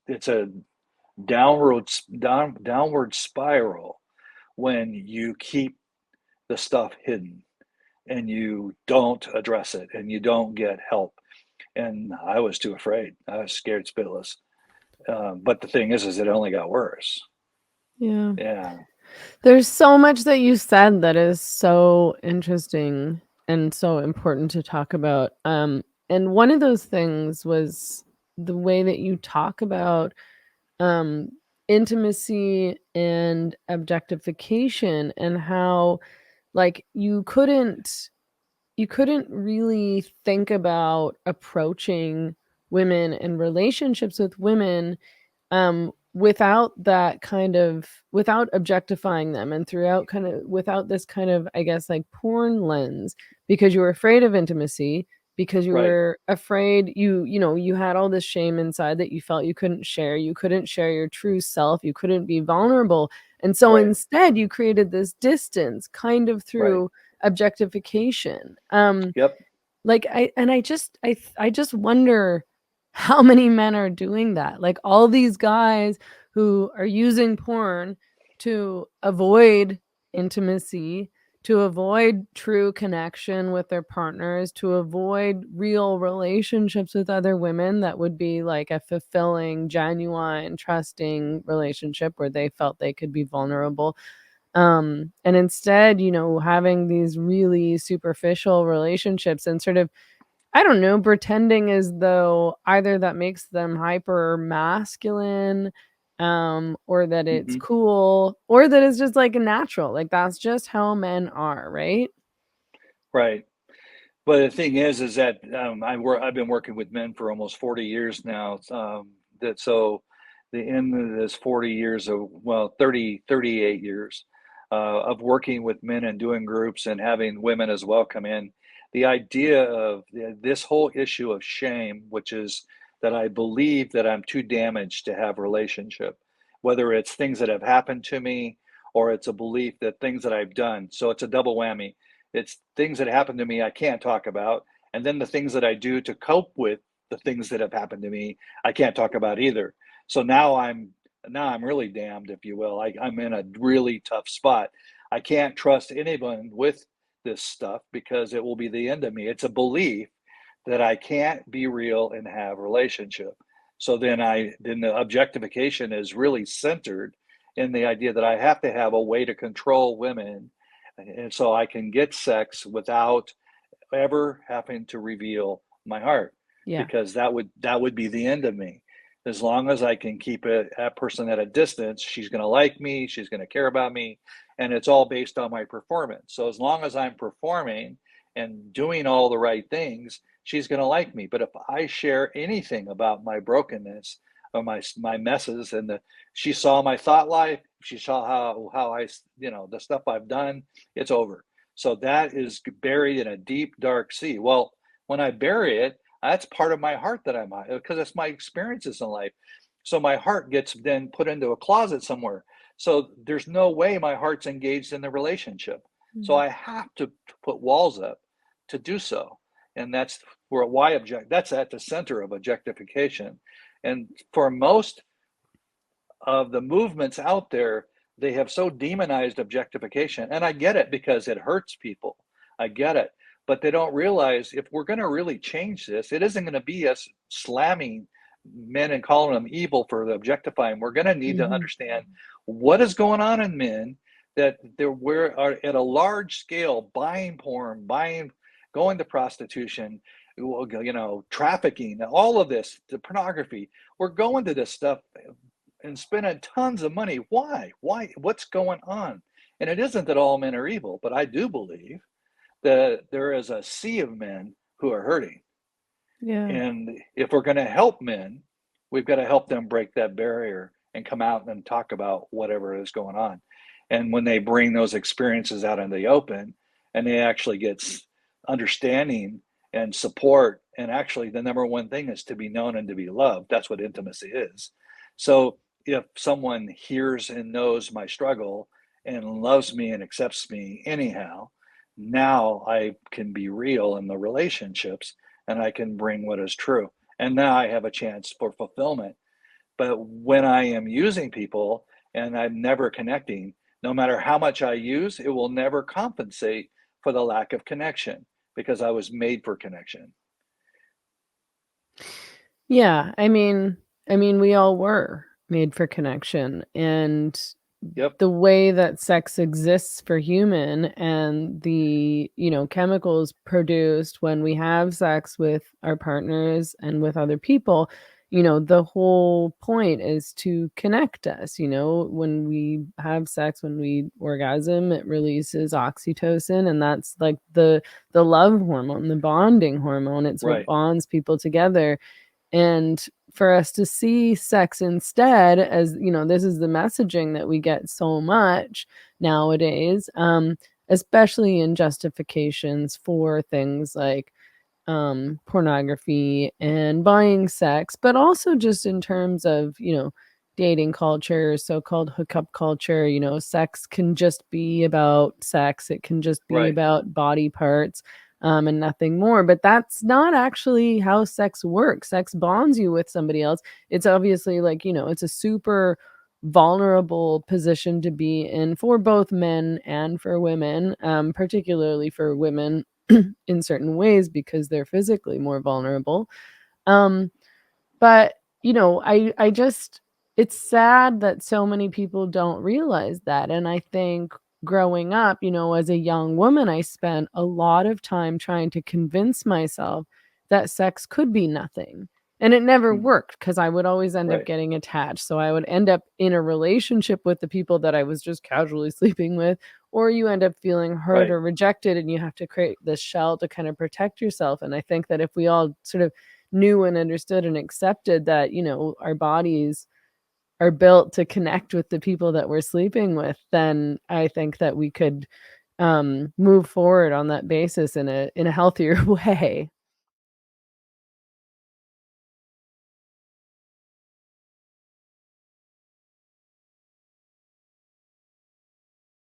it's a downward spiral when you keep the stuff hidden and you don't address it and you don't get help. And I was too afraid. I was scared spitless. But the thing is it only got worse. Yeah. Yeah. There's so much that you said that is so interesting and so important to talk about. And one of those things was the way that you talk about um, intimacy and objectification, and how like you couldn't really think about approaching women and relationships with women without that kind of, without objectifying them, and throughout kind of without this kind of, I guess, like porn lens, because you were afraid of intimacy, because you Right. were afraid, you had all this shame inside that you felt you couldn't share your true self, you couldn't be vulnerable, and so Right. instead you created this distance kind of Right. through objectification. Yep. Like I just wonder how many men are doing that. Like all these guys who are using porn to avoid intimacy, to avoid true connection with their partners, to avoid real relationships with other women that would be like a fulfilling, genuine, trusting relationship where they felt they could be vulnerable. And instead, having these really superficial relationships and sort of, I don't know, pretending as though either that makes them hyper masculine, or that it's Hmm. cool, or that it's just like natural. Like that's just how men are, right? Right. But the thing is that I've been working with men for almost 40 years now. That so the end of this 40 years of, well, 38 years of working with men and doing groups and having women as well come in. The idea of this whole issue of shame, which is that I believe that I'm too damaged to have a relationship, whether it's things that have happened to me or it's a belief that things that I've done. So it's a double whammy. It's things that happen to me I can't talk about, and then the things that I do to cope with the things that have happened to me I can't talk about either. So now I'm really damned, if you will. I'm in a really tough spot. I can't trust anyone with this stuff because it will be the end of me. It's a belief that I can't be real and have a relationship. So then the objectification is really centered in the idea that I have to have a way to control women, and so I can get sex without ever having to reveal my heart, Yeah. because that would be the end of me. As long as I can keep a person at a distance, she's going to like me, she's going to care about me, and it's all based on my performance. So as long as I'm performing and doing all the right things, she's going to like me. But if I share anything about my brokenness or my messes, and she saw my thought life, she saw how I, the stuff I've done, it's over. So that is buried in a deep, dark sea. Well, when I bury it, that's part of my heart that I'm, because it's my experiences in life. So my heart gets then put into a closet somewhere. So there's no way my heart's engaged in the relationship. So Mhm. I have to put walls up to do so. And that's that's at the center of objectification. And for most of the movements out there, they have so demonized objectification. And I get it because it hurts people. I get it. But they don't realize if we're going to really change this, it isn't going to be us slamming men and calling them evil for the objectifying. We're going to need to Mhm. understand what is going on in men, that we're at a large scale buying porn, going to prostitution, trafficking, all of this, the pornography. We're going to this stuff and spending tons of money. Why? Why? What's going on? And it isn't that all men are evil, but I do believe that there is a sea of men who are hurting. Yeah. And if we're going to help men, we've got to help them break that barrier and come out and talk about whatever is going on. And when they bring those experiences out in the open and they actually get understanding and support, and actually the number one thing is to be known and to be loved. That's what intimacy is. So if someone hears and knows my struggle and loves me and accepts me anyhow, now I can be real in the relationships and I can bring what is true. And now I have a chance for fulfillment. But when I am using people and I'm never connecting, no matter how much I use, it will never compensate for the lack of connection because I was made for connection. Yeah, I mean, we all were made for connection, and Yep. the way that sex exists for human and the, chemicals produced when we have sex with our partners and with other people, the whole point is to connect us. When we have sex, when we orgasm, it releases oxytocin, and that's like the love hormone, the bonding hormone. It's what Right. bonds people together. And for us to see sex instead as, this is the messaging that we get so much nowadays, especially in justifications for things like pornography and buying sex, but also just in terms of, dating culture, so-called hookup culture. Sex can just be about sex. It can just be Right. about body parts, and nothing more. But that's not actually how sex works. Sex bonds you with somebody else. It's obviously like, it's a super vulnerable position to be in for both men and for women, particularly for women in certain ways because they're physically more vulnerable. Um, but, I just it's sad that so many people don't realize that, and I think growing up, as a young woman, I spent a lot of time trying to convince myself that sex could be nothing, and it never Mm. worked because I would always end up Right. getting attached, so I would end up in a relationship with the people that I was just casually sleeping with, or you end up feeling hurt Right. or rejected, and you have to create this shell to kind of protect yourself, and I think that if we all sort of knew and understood and accepted that, our bodies are built to connect with the people that we're sleeping with, then I think that we could move forward on that basis in a healthier way.